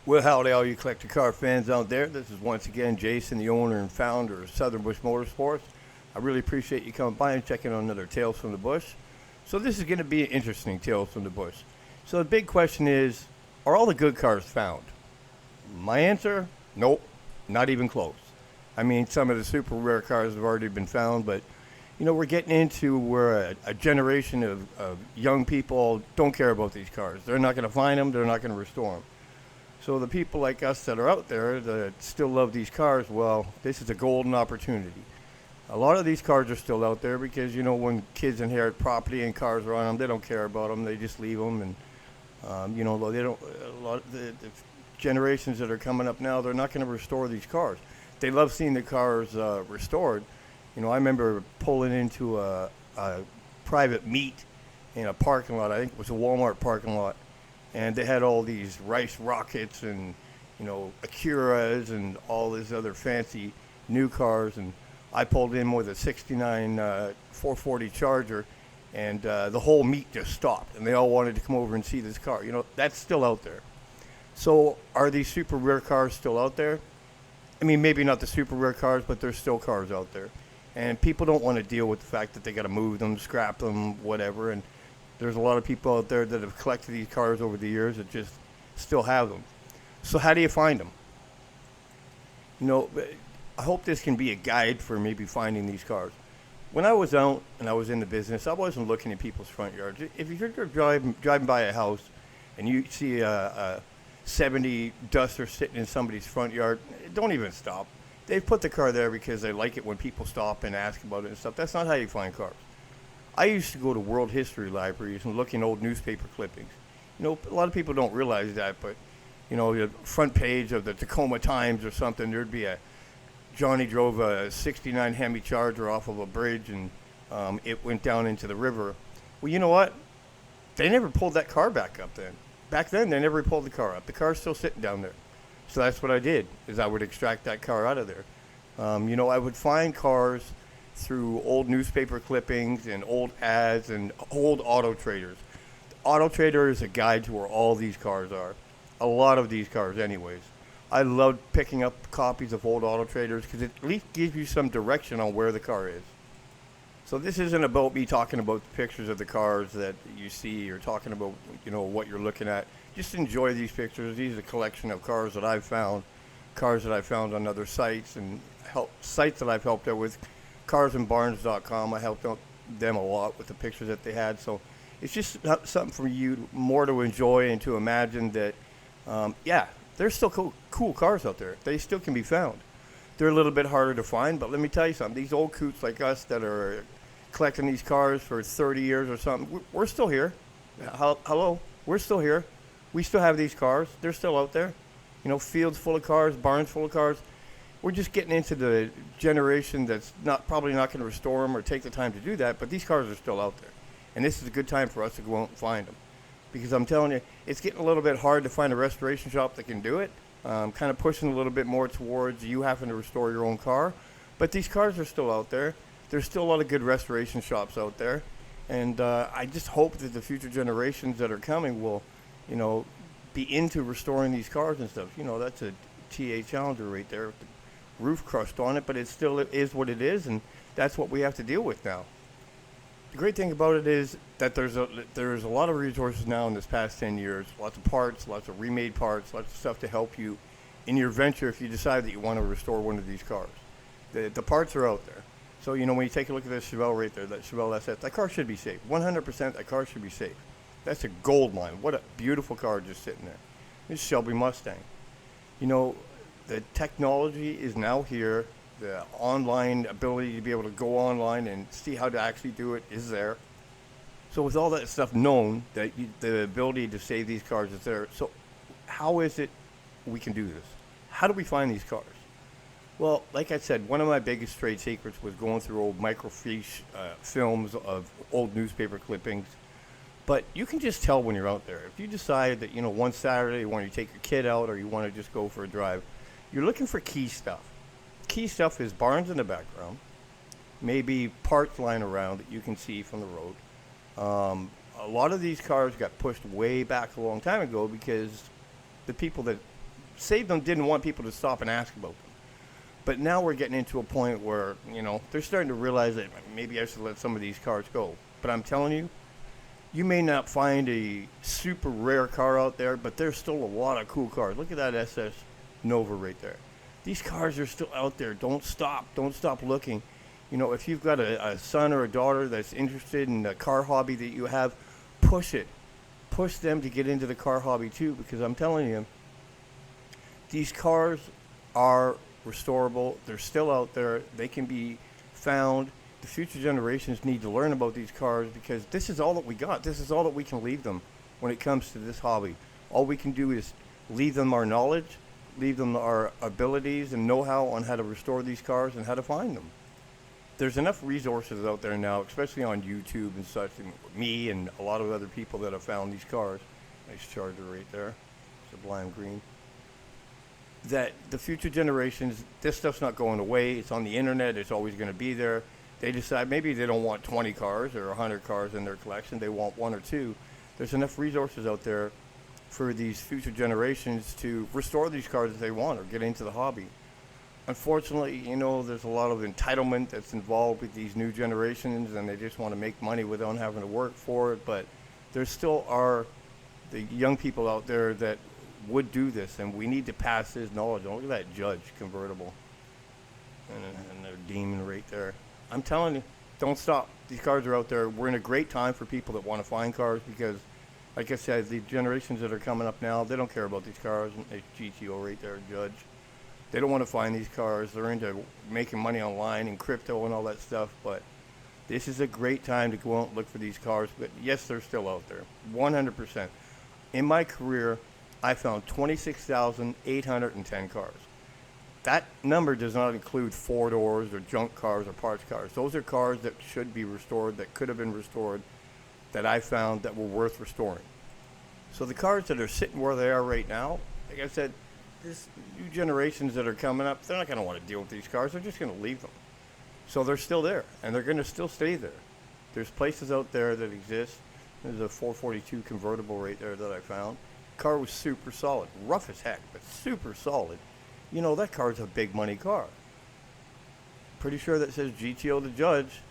Well, howdy, all you collector car fans out there. This is once again Jason, the owner and founder of Southern Bush Motorsports. I really appreciate you coming by and checking on another Tales from the Bush. So this is going to be an interesting Tales from the Bush. So the big question is, are all the good cars found? My answer, nope, not even close. I mean, some of the super rare cars have already been found, but we're getting into where a generation of young people don't care about these cars. They're not going to find them. They're not going to restore them. So the people like us that are out there that still love these cars, well, this is a golden opportunity. A lot of these cars are still out there because, when kids inherit property and cars are on them, they don't care about them. They just leave them. And, they don't, a lot of the generations that are coming up now, they're not going to restore these cars. They love seeing the cars restored. I remember pulling into a private meet in a parking lot. I think it was a Walmart parking lot. And they had all these Rice Rockets and, Acuras and all these other fancy new cars. And I pulled in with a 69 440 Charger, and the whole meet just stopped. And they all wanted to come over and see this car. That's still out there. So are these super rare cars still out there? I mean, maybe not the super rare cars, but there's still cars out there. And people don't want to deal with the fact that they got to move them, scrap them, whatever. And there's a lot of people out there that have collected these cars over the years that just still have them. So how do you find them? I hope this can be a guide for maybe finding these cars. When I was out and I was in the business, I wasn't looking at people's front yards. If you're driving by a house and you see a 70 Duster sitting in somebody's front yard, don't even stop. They've put the car there because they like it when people stop and ask about it and stuff. That's not how you find cars. I used to go to world history libraries and look in old newspaper clippings. A lot of people don't realize that, but, the front page of the Tacoma Times or something, there'd be Johnny drove a 69 Hemi Charger off of a bridge and it went down into the river. Well, you know what? They never pulled that car back up then. Back then, they never pulled the car up. The car's still sitting down there. So that's what I did, is I would extract that car out of there. I would find cars through old newspaper clippings and old ads and old Auto Traders. Auto Trader is a guide to where all these cars are. A lot of these cars anyways. I love picking up copies of old Auto Traders because it at least gives you some direction on where the car is. So this isn't about me talking about the pictures of the cars that you see or talking about, what you're looking at. Just enjoy these pictures. These are a collection of cars that I've found on other sites and sites that I've helped out with. Carsandbarns.com. I helped out them a lot with the pictures that they had. So it's just something for you more to enjoy and to imagine that, there's still cool cars out there. They still can be found. They're a little bit harder to find, but let me tell you something. These old coots like us that are collecting these cars for 30 years or something, we're still here. Hello, we're still here. We still have these cars. They're still out there. Fields full of cars, barns full of cars. We're just getting into the generation that's probably not going to restore them or take the time to do that, but these cars are still out there. And this is a good time for us to go out and find them. Because I'm telling you, it's getting a little bit hard to find a restoration shop that can do it. Kind of pushing a little bit more towards you having to restore your own car. But these cars are still out there. There's still a lot of good restoration shops out there. And I just hope that the future generations that are coming will, be into restoring these cars and stuff. That's a TA Challenger right there with the roof crushed on it, but it still is what it is, and that's what we have to deal with now. The great thing about it is that there's a lot of resources now in this past 10 years, lots of parts, lots of remade parts, lots of stuff to help you in your venture if you decide that you want to restore one of these cars. The parts are out there. So, when you take a look at this Chevelle right there, that Chevelle SS, that car should be safe. 100% that car should be safe. That's a gold mine. What a beautiful car just sitting there. This Shelby Mustang. The technology is now here. The online ability to be able to go online and see how to actually do it is there. So with all that stuff known, the ability to save these cars is there. So how is it we can do this? How do we find these cars? Well, like I said, one of my biggest trade secrets was going through old microfiche films of old newspaper clippings. But you can just tell when you're out there. If you decide that, one Saturday you want to take your kid out or you want to just go for a drive, you're looking for key stuff. Key stuff is barns in the background, maybe parts lying around that you can see from the road. A lot of these cars got pushed way back a long time ago because the people that saved them didn't want people to stop and ask about them. But now we're getting into a point where, they're starting to realize that maybe I should let some of these cars go. But I'm telling you, you may not find a super rare car out there, but there's still a lot of cool cars. Look at that SS Nova right there. These cars are still out there. Don't stop. Don't stop looking. If you've got a son or a daughter that's interested in the car hobby that you have, push it. Push them to get into the car hobby too, because I'm telling you, these cars are restorable. They're still out there. They can be found. The future generations need to learn about these cars because this is all that we got. This is all that we can leave them when it comes to this hobby. All we can do is leave them our knowledge, leave them our abilities and know-how on how to restore these cars and how to find them. There's enough resources out there now, especially on YouTube and such, and me and a lot of other people that have found these cars. Nice Charger right there, sublime green. That the future generations, this stuff's not going away. It's on the internet. It's always going to be there. They decide maybe they don't want 20 cars or 100 cars in their collection. They want one or two. There's enough resources out there for these future generations to restore these cars if they want or get into the hobby. Unfortunately, there's a lot of entitlement that's involved with these new generations, and they just want to make money without having to work for it. But there still are the young people out there that would do this, and we need to pass this knowledge. Look at that Judge convertible and their Demon right there. I'm telling you, don't stop. These cars are out there. We're in a great time for people that want to find cars because, like I said, the generations that are coming up now, they don't care about these cars. There's GTO right there, Judge. They don't want to find these cars. They're into making money online and crypto and all that stuff. But this is a great time to go out and look for these cars. But yes, they're still out there, 100%. In my career, I found 26,810 cars. That number does not include four-doors or junk cars or parts cars. Those are cars that should be restored, that could have been restored, that I found that were worth restoring. So the cars that are sitting where they are right now, like I said, this new generations that are coming up, they're not going to want to deal with these cars. They're just going to leave them. So they're still there, and they're going to still stay there. There's places out there that exist. There's a 442 convertible right there that I found. Car was super solid, rough as heck, but super solid. That car's a big money car. Pretty sure that says GTO the Judge.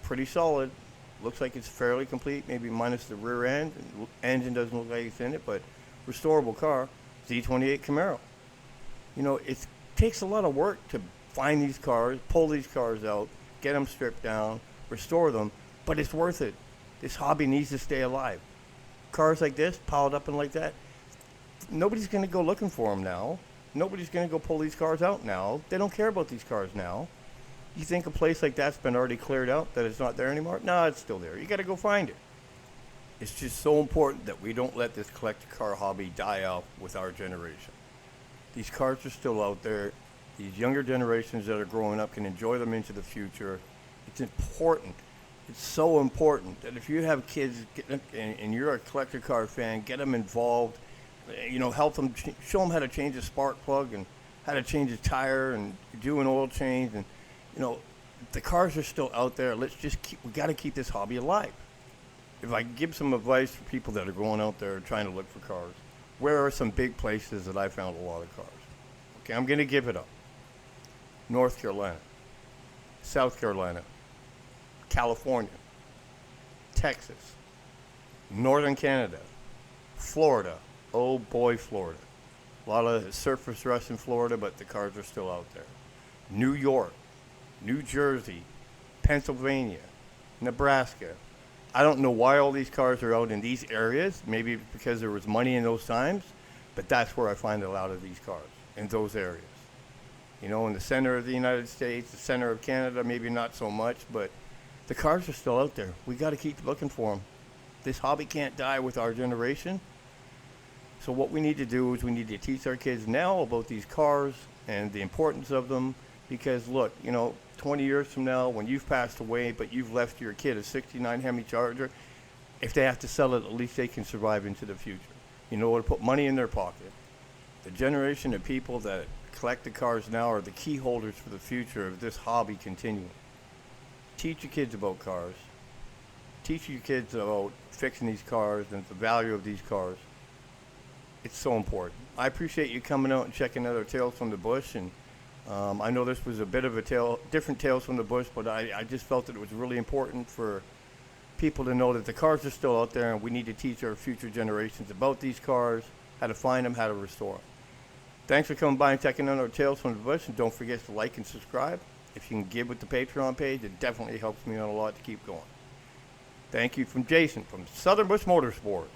Pretty solid. Looks like it's fairly complete, maybe minus the rear end. Engine doesn't look like it's in it, but restorable car. Z28 Camaro. It takes a lot of work to find these cars, pull these cars out, get them stripped down, restore them, but it's worth it. This hobby needs to stay alive. Cars like this, piled up and like that, nobody's going to go looking for them now. Nobody's going to go pull these cars out now. They don't care about these cars now. You think a place like that's been already cleared out, that it's not there anymore? No, it's still there. You got to go find it. It's just so important that we don't let this collector car hobby die out with our generation. These cars are still out there. These younger generations that are growing up can enjoy them into the future. It's important. It's so important that if you have kids and you're a collector car fan, get them involved. Help them, show them how to change a spark plug and how to change a tire and do an oil change. And, the cars are still out there. We got to keep this hobby alive. If I give some advice for people that are going out there trying to look for cars, where are some big places that I found a lot of cars? Okay, I'm going to give it up. North Carolina, South Carolina, California, Texas, Northern Canada, Florida. Oh boy, Florida. A lot of surface rust in Florida, but the cars are still out there. New York, New Jersey, Pennsylvania, Nebraska. I don't know why all these cars are out in these areas. Maybe because there was money in those times, but that's where I find a lot of these cars, in those areas. In the center of the United States, the center of Canada, maybe not so much, but the cars are still out there. We got to keep looking for them. This hobby can't die with our generation. So what we need to do is we need to teach our kids now about these cars and the importance of them. Because look, 20 years from now, when you've passed away, but you've left your kid a 69 Hemi Charger, if they have to sell it, at least they can survive into the future. To put money in their pocket. The generation of people that collect the cars now are the key holders for the future of this hobby continuing. Teach your kids about cars. Teach your kids about fixing these cars and the value of these cars. It's so important. I appreciate you coming out and checking out our Tales from the Bush, and I know this was a bit of a different Tales from the Bush, but I just felt that it was really important for people to know that the cars are still out there, and we need to teach our future generations about these cars, how to find them, how to restore them. Thanks for coming by and checking out our Tales from the Bush, and don't forget to like and subscribe. If you can give with the Patreon page, it definitely helps me out a lot to keep going. Thank you from Jason from Southern Bush Motorsports.